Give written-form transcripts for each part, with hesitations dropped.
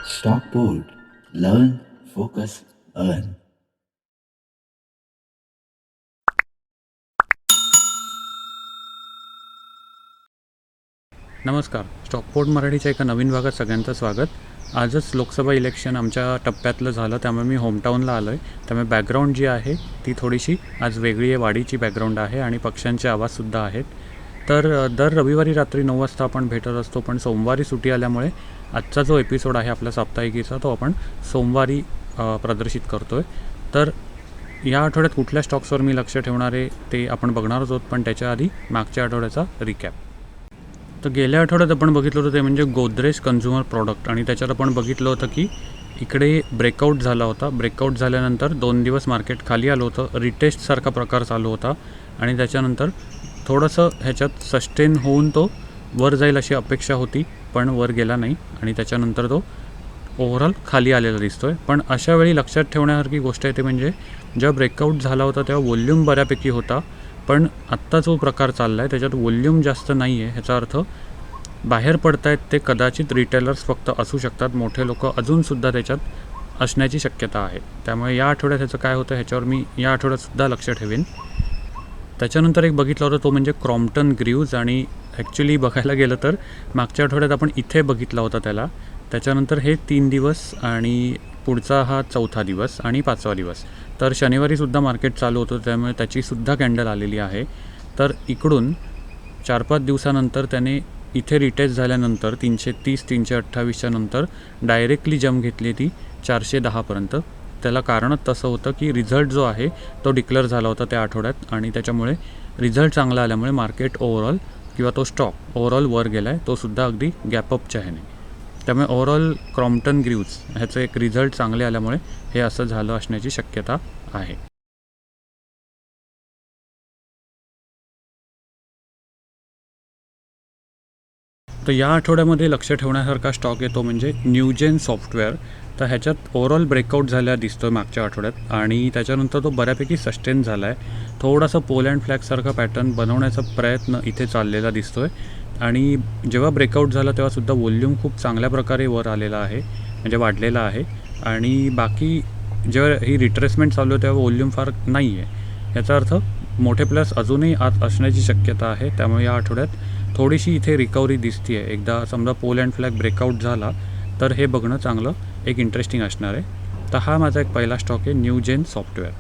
Stockport. Learn, focus, earn. नमस्कार. Stockport मराठीच्या एका नवीन भागात सगळ्यांचं स्वागत. आजच लोकसभा इलेक्शन आमच्या टप्प्यातलं झालं, त्यामुळे मी होमटाऊनला आलो आहे. त्यामुळे बॅकग्राऊंड जी आहे ती थोडीशी आज वेगळी आहे, वाडीची बॅकग्राऊंड आहे आणि पक्ष्यांचे आवाजसुद्धा आहेत. तर दर रविवारी रात्री 9 वाजता आपण भेटत असतो, पण सोमवारी सुट्टी आल्यामुळे आजचा जो एपिसोड आहे आपला साप्ताहिकीचा तो आपण सोमवारी प्रदर्शित करतो आहे. तर या आठवड्यात कुठल्या स्टॉक्सवर मी लक्ष ठेवणार आहे ते आपण बघणारच आहोत, पण त्याच्या आधी मागच्या आठवड्याचा रिकॅप. तर गेल्या आठवड्यात आपण बघितलं होतं ते म्हणजे गोदरेज कन्झ्युमर प्रॉडक्ट, आणि त्याच्यात आपण बघितलं होतं की इकडे ब्रेकआउट झाला होता. ब्रेकआउट झाल्यानंतर 2 दिवस मार्केट खाली आलं होतं, रिटेस्टसारखा प्रकार चालू होता आणि त्याच्यानंतर थोडंसं ह्याच्यात सस्टेन होऊन तो वर जाईल अशी अपेक्षा होती, पण वर गेला नाही आणि त्याच्यानंतर तो ओव्हरऑल खाली आलेला दिसतो आहे. पण अशा वेळी लक्षात ठेवण्यासारखी गोष्ट आहे ते म्हणजे जेव्हा ब्रेकआउट झाला होता तेव्हा वॉल्यूम बऱ्यापैकी होता, पण आत्ता जो प्रकार चालला आहे त्याच्यात वॉल्यूम जास्त नाही आहे. ह्याचा अर्थ बाहेर पडत आहेत ते कदाचित रिटेलर्स फक्त असू शकतात, मोठे लोक अजूनसुद्धा त्याच्यात असण्याची शक्यता आहे. त्यामुळे या आठवड्यात ह्याचं काय होतं ह्याच्यावर मी या आठवड्यातसुद्धा लक्ष ठेवेन. त्याच्यानंतर एक बघितलं होतं तो म्हणजे क्रॉम्प्टन ग्रीव्ज, आणि ॲक्च्युली बघायला गेलं तर मागच्या आठवड्यात आपण इथे बघितला होता त्याला. त्याच्यानंतर हे 3 दिवस आणि पुढचा हा 4था दिवस आणि 5वा दिवस. तर शनिवारीसुद्धा मार्केट चालू होतं, त्यामुळे त्याचीसुद्धा कॅन्डल आलेली आहे. तर इकडून 4-5 दिवसानंतर त्याने इथे रिटेस्ट झाल्यानंतर 330-328च्या नंतर डायरेक्टली जंप घेतली ती 410पर्यंत. त्याला कारणच तसं होतं की रिझल्ट जो आहे तो डिक्लेअर झाला होता त्या आठवड्यात, आणि त्याच्यामुळे रिझल्ट चांगला आल्यामुळे मार्केट ओव्हरऑल किंवा तो स्टॉक ओव्हरऑल वर गेला आहे, तोसुद्धा अगदी गॅपअपच्या ह्याने. त्यामुळे ओव्हरऑल क्रॉम्प्टन ग्रीव्ज ह्याचं एक रिझल्ट चांगले आल्यामुळे हे असं झालं असण्याची शक्यता आहे. तर या आठवड्यामध्ये लक्ष ठेवण्यासारखा स्टॉक आहे तो म्हणजे न्यूजेन सॉफ्टवेअर. तर ह्याच्यात ओव्हरऑल ब्रेकआउट झाला दिसतो आहे मागच्या आठवड्यात, आणि त्याच्यानंतर तो बऱ्यापैकी सस्टेन झाला आहे. थोडासा पोल अँड फ्लॅगसारखा पॅटर्न बनवण्याचा प्रयत्न इथे चाललेला दिसतो आहे, आणि जेव्हा ब्रेकआउट झाला तेव्हासुद्धा वॉल्यूम खूप चांगल्या प्रकारे वर आलेला आहे, म्हणजे वाढलेला आहे. आणि बाकी जेव्हा ही रिट्रेसमेंट चालू आहे तेव्हा वॉल्यूम फार नाही आहे. याचा अर्थ मोठे प्लस अजूनही आत असण्याची शक्यता आहे. त्यामुळे या आठवड्यात थोडीशी इथे रिकव्हरी दिसते आहे. एकदा समजा पोल अँड फ्लॅग ब्रेकआउट झाला तर हे बघणं चांगलं एक इंटरेस्टिंग असणार आहे. तर हा माझा एक पहिला स्टॉक आहे न्यूजेन सॉफ्टवेअर.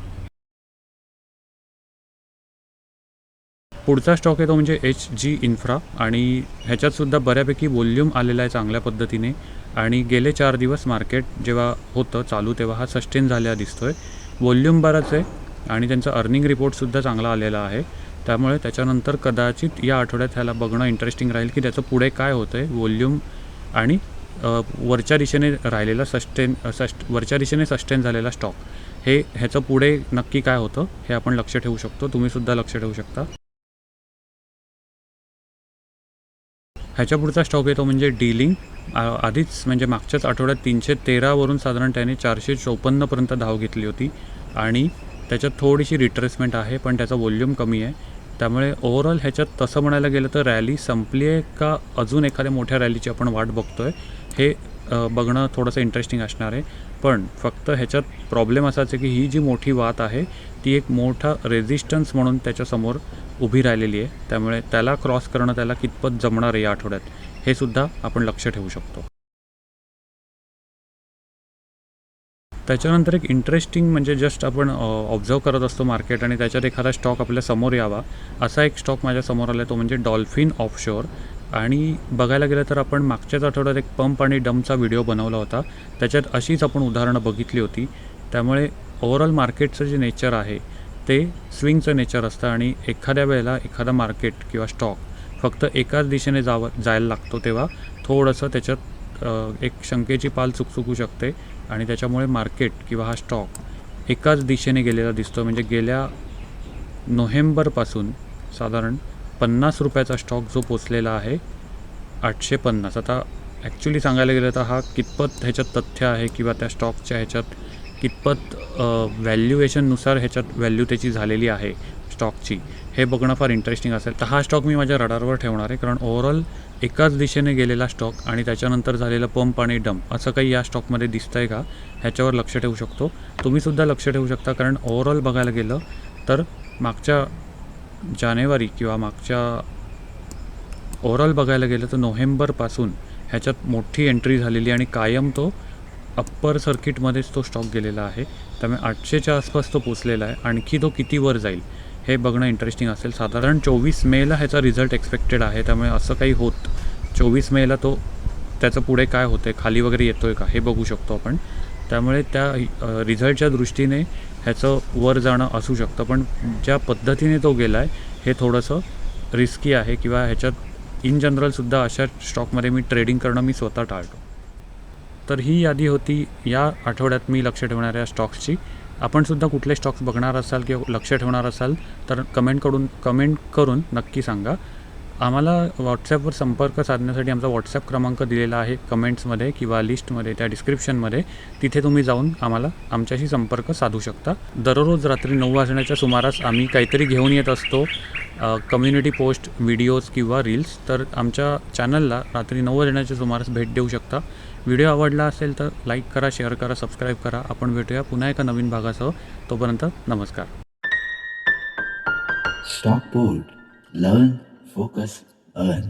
पुढचा स्टॉक आहे तो म्हणजे HG इन्फ्रा, आणि ह्याच्यातसुद्धा बऱ्यापैकी वॉल्यूम आलेला आहे चांगल्या पद्धतीने, आणि गेले 4 दिवस मार्केट जेव्हा होतं चालू तेव्हा हा सस्टेन झालेला दिसतो आहे. वॉल्यूम बराच आहे आणि त्यांचा अर्निंग रिपोर्टसुद्धा चांगला आलेला आहे. त्यामुळे त्याच्यानंतर कदाचित या आठवड्यात ह्याला बघणं इंटरेस्टिंग राहील की त्याचं पुढे काय होतं आहे. वॉल्यूम आणि वरच्या दिशेने राहिलेला वरच्या दिशेने सस्टेन झालेला स्टॉक, हे ह्याचं पुढे नक्की काय होतं हे आपण लक्ष ठेवू शकतो. तुम्हीसुद्धा लक्ष ठेवू शकता. ह्याच्या पुढचा स्टॉक आहे तो म्हणजे डीलिंक. आधीच म्हणजे मागच्याच आठवड्यात 313वरून साधारण त्याने 454पर्यंत धाव घेतली होती, आणि त्याच्यात थोडीशी रिट्रेसमेंट आहे, पण त्याचा वॉल्यूम कमी आहे. त्यामुळे ओव्हरऑल ह्याच्यात तसं म्हणायला गेलं तर रॅली संपली आहे का अजून एखाद्या मोठ्या रॅलीची आपण वाट बघतो आहे हे बघणं थोडंसं इंटरेस्टिंग असणार आहे. पण फक्त ह्याच्यात प्रॉब्लेम असाच आहे की ही जी मोठी वात आहे ती एक मोठा रेझिस्टन्स म्हणून त्याच्यासमोर उभी राहिलेली आहे. त्यामुळे त्याला क्रॉस करणं त्याला कितपत जमणार आहे या आठवड्यात हे सुद्धा आपण लक्ष ठेवू शकतो. त्याच्यानंतर एक इंटरेस्टिंग म्हणजे जस्ट आपण ऑब्झर्व करत असतो मार्केट, आणि त्याच्यात एखादा स्टॉक आपल्या समोर यावा असा एक स्टॉक माझ्या समोर आला आहे तो म्हणजे डॉल्फिन ऑफशोअर. आणि बघायला गेलं तर आपण मागच्याच आठवड्यात एक पंप आणि डंपचा व्हिडिओ बनवला होता, त्याच्यात अशीच आपण उदाहरणं बघितली होती. त्यामुळे ओव्हरऑल मार्केटचं जे नेचर आहे ते स्विंगचं नेचर असतं, आणि एखाद्या वेळेला एखादा मार्केट किंवा स्टॉक फक्त एकाच दिशेने जायला लागतो तेव्हा थोडंसं त्याच्यात एक शंकेची पाल चुकचुकू शकते, आणि त्याच्यामुळे मार्केट किंवा हा स्टॉक एकाच दिशेने गेलेला दिसतो. म्हणजे गेल्या नोव्हेंबरपासून साधारण 50 रुपयाचा स्टॉक जो पोचलेला आहे 850. आता ॲक्च्युली सांगायला गेलं तर हा कितपत ह्याच्यात तथ्य आहे किंवा त्या स्टॉकच्या ह्याच्यात कितपत व्हॅल्युएशननुसार ह्याच्यात व्हॅल्यू त्याची झालेली आहे स्टॉकची, हे बघणं फार इंटरेस्टिंग असेल. तर हा स्टॉक मी माझ्या रडारवर ठेवणार आहे, कारण ओव्हरऑल एकाच दिशेने गेलेला स्टॉक आणि त्याच्यानंतर झालेलं पंप आणि डंप असं काही या स्टॉकमध्ये दिसतं आहे का, ह्याच्यावर लक्ष ठेवू शकतो. तुम्हीसुद्धा लक्ष ठेवू शकता, कारण ओव्हरऑल बघायला गेलं तर मागच्या जानेवारी किंवा ओव्हरऑल बघायला गेलं तर नोव्हेंबरपासून ह्याच्यात मोठी एंट्री झालेली आणि कायम तो अप्पर सर्किटमध्येच तो स्टॉक गेलेला आहे. त्यामुळे 800च्या आसपास तो पोचलेला आहे. आणखी तो किती वर जाईल हे बघणं इंटरेस्टिंग असेल. साधारण 24 मेला ह्याचा रिझल्ट एक्सपेक्टेड आहे. त्यामुळे असं काही होत 24 मेला तो त्याचं पुढे काय होतं आहे, खाली वगैरे येतो आहे का हे बघू शकतो आपण. त्यामुळे त्या रिझल्टच्या दृष्टीने ह्याचं वर जाणं असू शकतं. पण ज्या पद्धतीने तो गेला आहे हे थोडंसं रिस्की आहे, किंवा ह्याच्यात इन जनरलसुद्धा अशा स्टॉकमध्ये मी ट्रेडिंग करणं मी स्वतः टाळतो. तर ही यादी होती या आठवड्यात मी लक्ष ठेवणाऱ्या स्टॉक्सची. आपणसुद्धा कुठले स्टॉक्स बघणार असाल किंवा लक्ष ठेवणार असाल तर कमेंट करून नक्की सांगा. आम्हाला व्हॉट्सॲपवर संपर्क साधण्यासाठी आमचा व्हॉट्सॲप क्रमांक दिलेला आहे कमेंट्समध्ये किंवा लिस्टमध्ये, त्या डिस्क्रिप्शनमध्ये. तिथे तुम्ही जाऊन आमच्याशी संपर्क साधू शकता. दररोज रात्री 9 वाजण्याच्या सुमारास आम्ही काहीतरी घेऊन येत असतो, कम्युनिटी पोस्ट, व्हिडिओज किंवा रील्स. तर आमच्या चॅनलला रात्री 9 वाजण्याच्या सुमारास भेट देऊ शकता. व्हिडिओ आवडला असेल तर लाईक करा, शेअर करा, सबस्क्राईब करा. आपण भेटूया पुन्हा एका नवीन भागासह. तोपर्यंत नमस्कार. Stock Board. Learn, focus, earn.